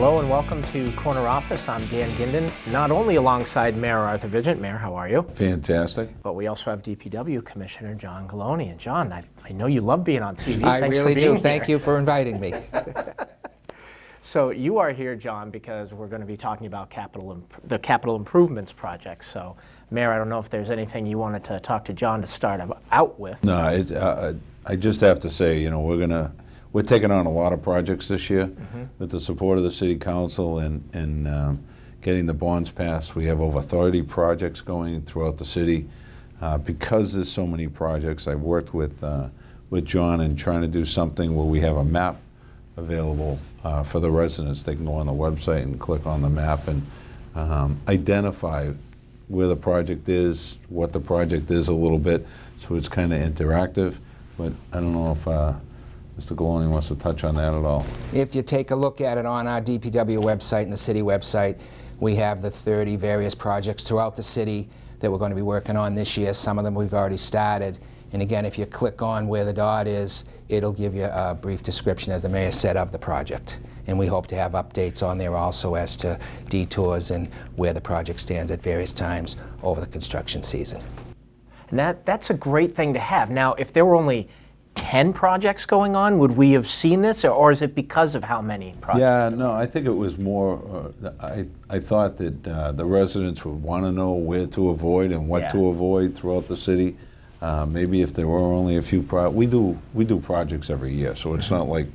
Hello and welcome to Corner Office. I'm Dan Ginden, not only alongside Mayor Arthur Vigeant. Mayor, how are you? Fantastic. But we also have DPW Commissioner John Galoni. And John, I know you love being on TV. I Thanks really for being do. Thank you for inviting me. So you are here, John, because we're going to be talking about the capital improvements project. So, Mayor, I don't know if there's anything you wanted to talk to John to start out with. No, I just have to say, you know, we're taking on a lot of projects this year with the support of the City Council and getting the bonds passed. We have over 30 projects going throughout the city. Because there's so many projects, I've worked with John and trying to do something where we have a map available for the residents. They can go on the website and click on the map and identify where the project is, what the project is a little bit, so it's kind of interactive. But I don't know if Mr. Galoni wants to touch on that at all. If you take a look at it on our DPW website and the city website, we have the 30 various projects throughout the city that we're going to be working on this year. Some of them we've already started. And again, if you click on where the dot is, it'll give you a brief description, as the mayor said, of the project. And we hope to have updates on there also as to detours and where the project stands at various times over the construction season. And that's a great thing to have. Now, if there were only 10 projects going on, would we have seen this, or is it because of how many projects? Yeah, no, I think it was more, I thought that the residents would want to know where to avoid and what to avoid throughout the city. Maybe if there were only a few we do projects every year, so it's not like,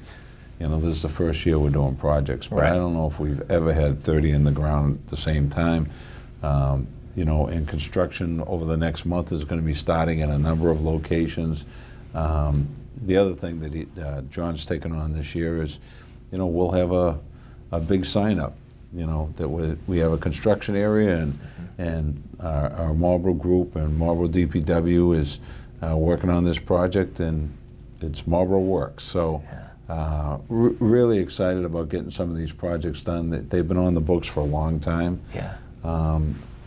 you know, this is the first year we're doing projects, but I don't know if we've ever had 30 in the ground at the same time. You know, and construction over the next month is going to be starting in a number of locations. The other thing that John's taken on this year is, you know, we'll have a big sign up, you know, that we have a construction area, and our Marlboro group and Marlboro DPW is working on this project, and it's Marlboro Works. So really excited about getting some of these projects done. They've been on the books for a long time.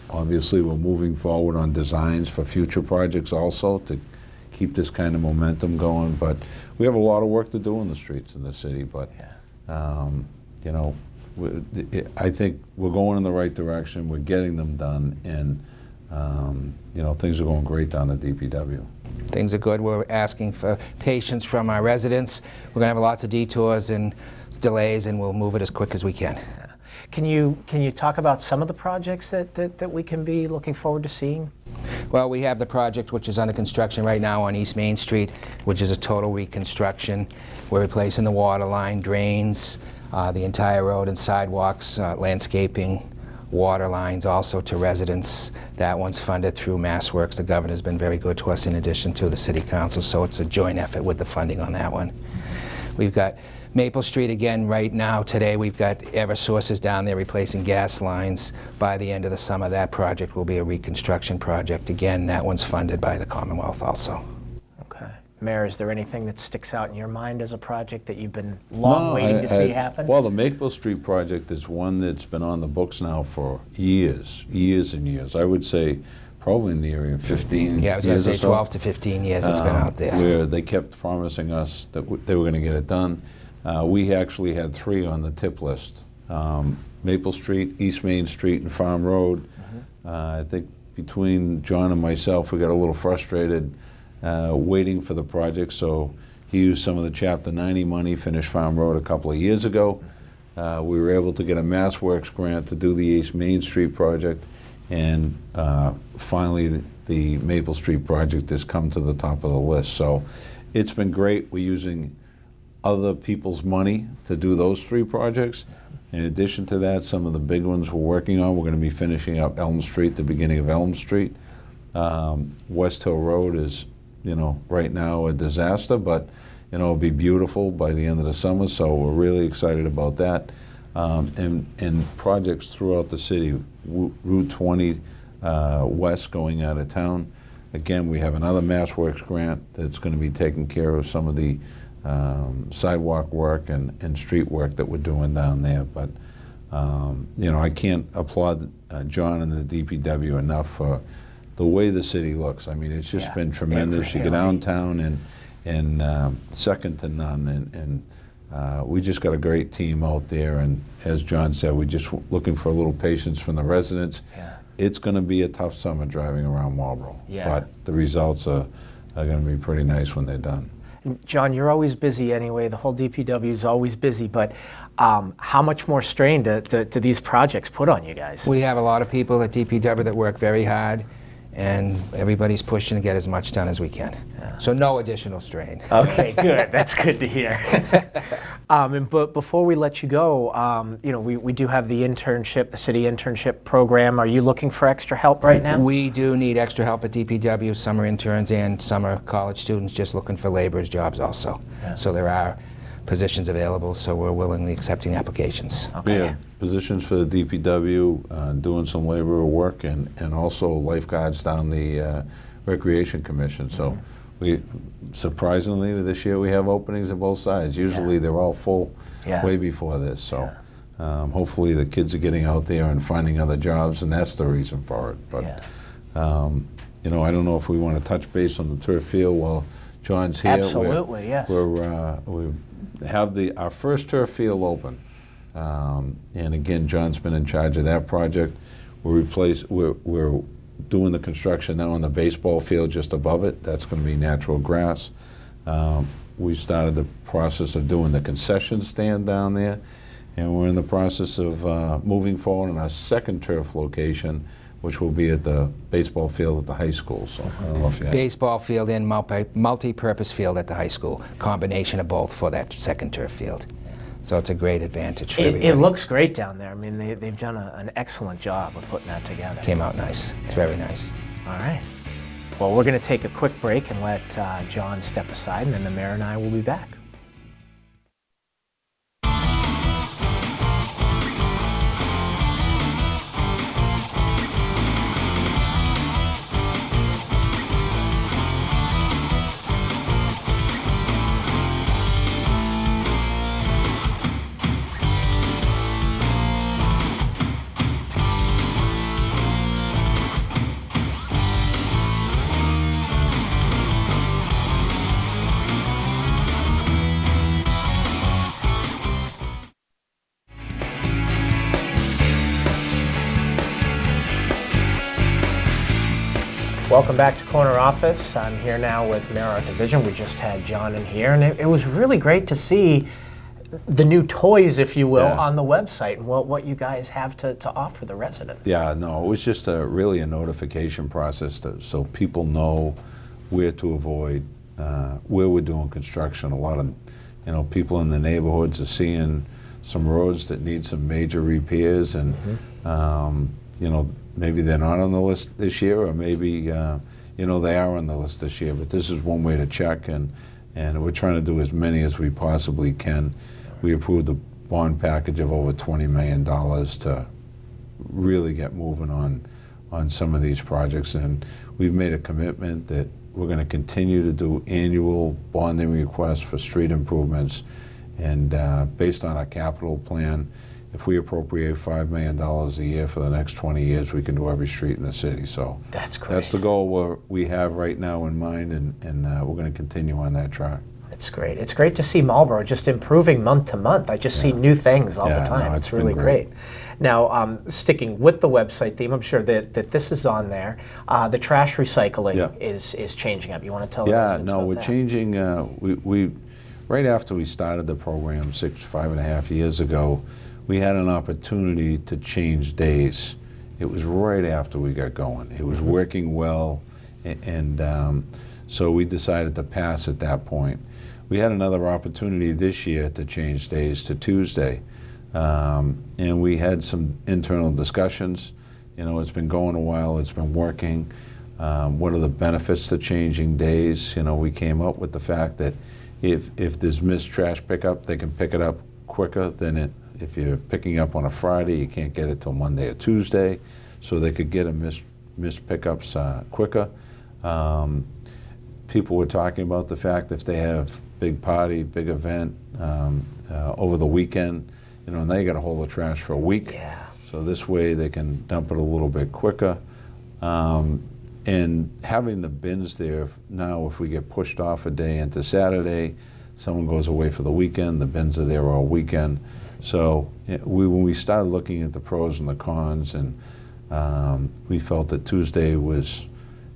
Obviously, we're moving forward on designs for future projects also to keep this kind of momentum going, but we have a lot of work to do in the streets in the city, but you know, I think we're going in the right direction, we're getting them done, and you know, things are going great down at DPW. Things are good. We're asking for patience from our residents. We're going to have lots of detours and delays, and we'll move it as quick as we can. Can you talk about some of the projects that we can be looking forward to seeing? Well, we have the project which is under construction right now on East Main Street, which is a total reconstruction. We're replacing the water line, drains, the entire road and sidewalks, landscaping, water lines also to residents. That one's funded through MassWorks. The governor's been very good to us in addition to the City Council, so it's a joint effort with the funding on that one. We've got Maple Street again right now. Today we've got Eversources down there replacing gas lines. By the end of the summer, that project will be a reconstruction project. Again, that one's funded by the Commonwealth also. Okay. Mayor, is there anything that sticks out in your mind as a project that you've been waiting to see happen? Well, the Maple Street project is one that's been on the books now for years and years. I would say probably in the area of 15 Yeah, I was going to say 12 to 15 years it's been out there. Where they kept promising us that they were going to get it done. We actually had 3 on the tip list. Maple Street, East Main Street, and Farm Road. I think between John and myself, we got a little frustrated waiting for the project, so he used some of the Chapter 90 money, finished Farm Road a couple of years ago. We were able to get a MassWorks grant to do the East Main Street project, and finally the Maple Street project has come to the top of the list. So it's been great. We're using other people's money to do those 3 projects. In addition to that, some of the big ones we're working on, we're going to be finishing up Elm Street, the beginning of Elm Street. West Hill Road is, you know, right now a disaster, but, you know, it'll be beautiful by the end of the summer, so we're really excited about that. And projects throughout the city, Route 20 West going out of town. Again, we have another MassWorks grant that's going to be taking care of some of the sidewalk work and street work that we're doing down there. But you know, I can't applaud John and the DPW enough for the way the city looks. I mean, it's just been tremendous. You get downtown and second to none. And We just got a great team out there, and as John said, we're just looking for a little patience from the residents. Yeah. It's going to be a tough summer driving around Marlboro, Yeah. but the results are going to be pretty nice when they're done. John, you're always busy anyway. The whole DPW is always busy, but how much more strain do these projects put on you guys? We have a lot of people at DPW that work very hard, and everybody's pushing to get as much done as we can. Yeah. So no additional strain. Okay, good. That's good to hear. But before we let you go, we do have the internship, the city internship program. Are you looking for extra help right now? We do need extra help at DPW, summer interns and summer college students just looking for laborers jobs also. Yeah. So there are positions available, so we're willingly accepting applications. Okay. Yeah, positions for the DPW, doing some labor work, and also lifeguards down the Recreation Commission. So we, surprisingly, this year we have openings on both sides. Usually they're all full way before this. So hopefully the kids are getting out there and finding other jobs, and that's the reason for it. But I don't know if we want to touch base on the turf field while John's here. Absolutely, yes. We have our first turf field open, and again, John's been in charge of that project. We're doing the construction now on the baseball field just above it. That's going to be natural grass. We started the process of doing the concession stand down there, and we're in the process of moving forward on our second turf location, which will be at the baseball field at the high school. So I don't know if you have. Baseball field and multi-purpose field at the high school. Combination of both for that second turf field. So it's a great advantage for everybody. It looks great down there. I mean, they've done an excellent job of putting that together. Came out nice. It's very nice. All right. Well, we're going to take a quick break and let John step aside, and then the mayor and I will be back. Welcome back to Corner Office. I'm here now with Mayor Art Division. We just had John in here, and it was really great to see the new toys, if you will, on the website and what you guys have to offer the residents. Yeah, no, it was just really a notification process so people know where to avoid, where we're doing construction. A lot of people in the neighborhoods are seeing some roads that need some major repairs, and maybe they're not on the list this year, or maybe they are on the list this year. But this is one way to check, and we're trying to do as many as we possibly can. We approved a bond package of over $20 million to really get moving on some of these projects, and we've made a commitment that we're going to continue to do annual bonding requests for street improvements, and based on our capital plan, if we appropriate $5 million a year for the next 20 years, we can do every street in the city. So that's great. That's the goal we have right now in mind, and we're going to continue on that track. It's great. It's great to see Marlboro just improving month to month. I just see new things all the time. No, it's really great. Now, sticking with the website theme, I'm sure that this is on there. The trash recycling is changing up. You want to tell the residents about we're that? changing. We right after we started the program 5.5 years ago, we had an opportunity to change days. It was right after we got going. It was working well, and so we decided to pass at that point. We had another opportunity this year to change days to Tuesday, and we had some internal discussions. It's been going a while, it's been working. What are the benefits to changing days? We came up with the fact that if there's missed trash pickup, they can pick it up quicker than if you're picking up on a Friday, you can't get it till Monday or Tuesday, so they could get a missed pickups quicker. People were talking about the fact that if they have big party, big event over the weekend, and they got to hold the trash for a week. Yeah. So this way they can dump it a little bit quicker. And having the bins there now, if we get pushed off a day into Saturday, Someone goes away for the weekend. The bins are there all weekend. So when we started looking at the pros and the cons, and we felt that Tuesday was,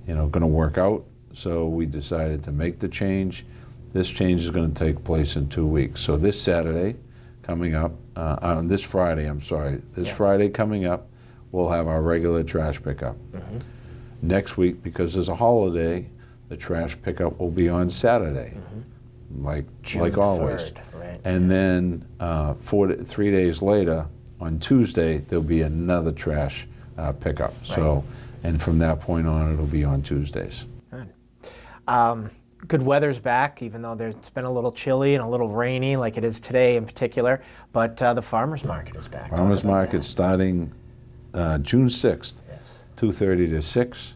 going to work out. So we decided to make the change. This change is going to take place in 2 weeks. So this Saturday coming up, this Friday, I'm sorry, Friday coming up, we'll have our regular trash pickup. Next week, because there's a holiday, the trash pickup will be on Saturday, like always. 3rd, right. And then 3 days later, on Tuesday, there'll be another trash pickup. Right. So, and from that point on, it'll be on Tuesdays. Good. Good weather's back, even though it's been a little chilly and a little rainy, like it is today in particular. But the farmers market is back. Farmers market starting June 6th, 2:30 to 6.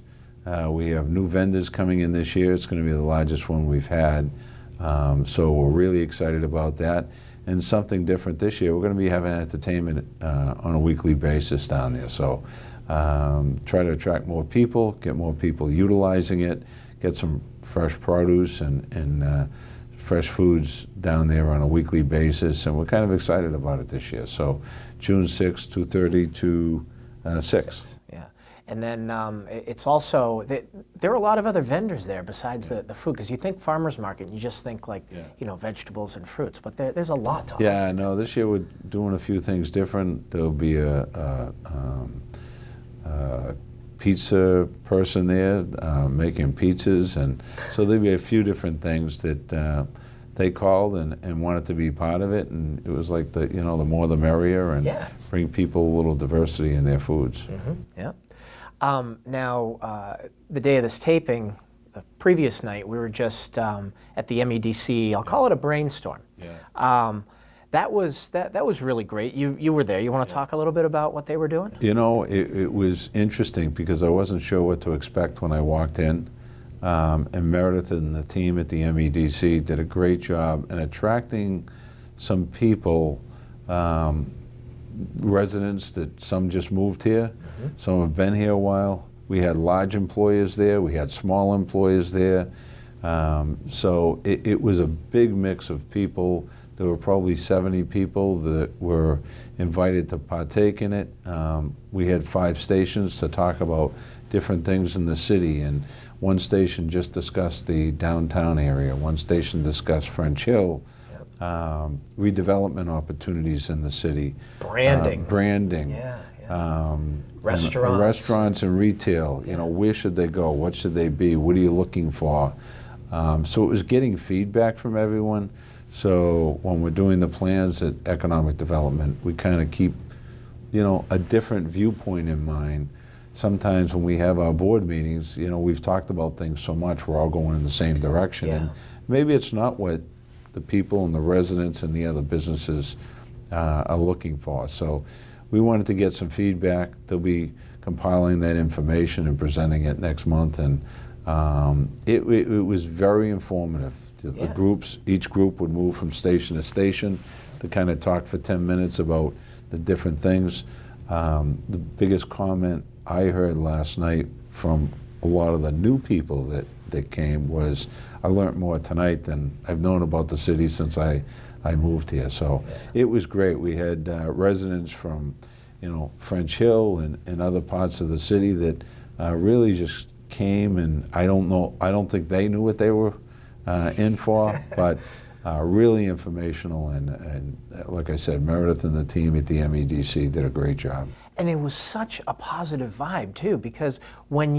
We have new vendors coming in this year. It's going to be the largest one we've had. So we're really excited about that. And something different this year, we're going to be having entertainment on a weekly basis down there. So try to attract more people, get more people utilizing it, get some fresh produce and fresh foods down there on a weekly basis. And we're kind of excited about it this year. So June 6th, 2:30 to 6. Yeah. And then it's also, there are a lot of other vendors there besides the food, because you think farmers market, and you just think like, vegetables and fruits, but there's a lot to offer. Yeah, no, this year we're doing a few things different. There'll be a pizza person there making pizzas, and so there'll be a few different things that they called and wanted to be part of it, and it was like the more the merrier, and bring people a little diversity in their foods. Yeah. Now, the day of this taping, the previous night, we were just at the MEDC. I'll call it a brainstorm. That was really great. You were there. You want to talk a little bit about what they were doing? It was interesting because I wasn't sure what to expect when I walked in. And Meredith and the team at the MEDC did a great job in attracting some people, residents that some just moved here, some have been here a while. We had large employers there, we had small employers there. So it was a big mix of people. There were probably 70 people that were invited to partake in it. We had 5 stations to talk about different things in the city, and one station just discussed the downtown area. One station discussed French Hill, redevelopment opportunities in the city. Branding. Restaurants and retail. Where should they go? What should they be? What are you looking for? So it was getting feedback from everyone. So when we're doing the plans at economic development, we kind of keep, a different viewpoint in mind. Sometimes when we have our board meetings, we've talked about things so much, we're all going in the same direction. And maybe it's not what the people and the residents and the other businesses are looking for. So we wanted to get some feedback. They'll be compiling that information and presenting it next month. And it was very informative. The groups, each group would move from station to station to kind of talk for 10 minutes about the different things. The biggest comment I heard last night from a lot of the new people that came was, I learned more tonight than I've known about the city since I moved here. So it was great. We had residents from French Hill and other parts of the city that really just came, and I don't think they knew what they were in for, but really informational, and like I said, Meredith and the team at the MEDC did a great job. And it was such a positive vibe too, because when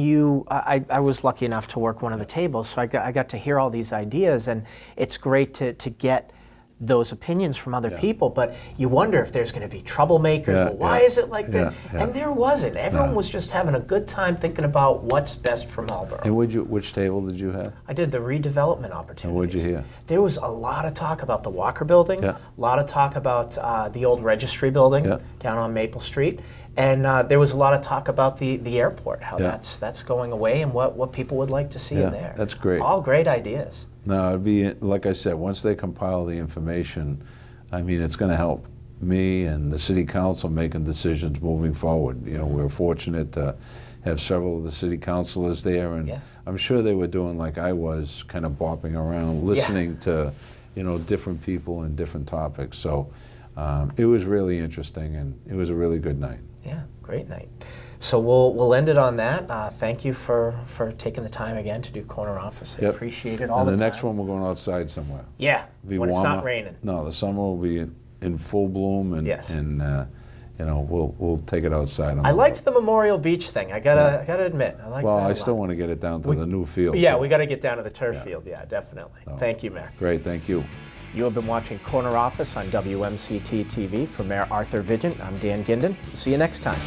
I was lucky enough to work one of the tables, so I got to hear all these ideas, and it's great to get those opinions from other people, but you wonder if there's going to be troublemakers. Why is it like that? And there wasn't. Everyone was just having a good time thinking about what's best for Marlboro. And which table did you have? I did the redevelopment opportunities. And what did you hear? There was a lot of talk about the Walker Building, a lot of talk about the old registry building down on Maple Street, and there was a lot of talk about the airport, how that's going away, and what people would like to see in there. That's great. All great ideas. No, it'd be, like I said, once they compile the information, I mean, it's going to help me and the city council making decisions moving forward. We're fortunate to have several of the city councilors there, and I'm sure they were doing like I was, kind of bopping around, listening to, different people and different topics. So it was really interesting, and it was a really good night. Yeah, great night. So we'll end it on that. Thank you for taking the time again to do Corner Office. I appreciate it all and the time. the next one, we're going outside somewhere. Yeah, Be when warmer. it's not raining. No, the summer will be in full bloom, and Yes. we'll take it outside. I liked the Memorial Beach thing. I gotta admit, I liked that a I lot. still want to get it down to the new field. Yeah, too. we got to get down to the turf field. Yeah, definitely. Thank you, Mayor. Great, thank you. You have been watching Corner Office on WMCT-TV. For Mayor Arthur Vigeant, I'm Dan Ginden. See you next time.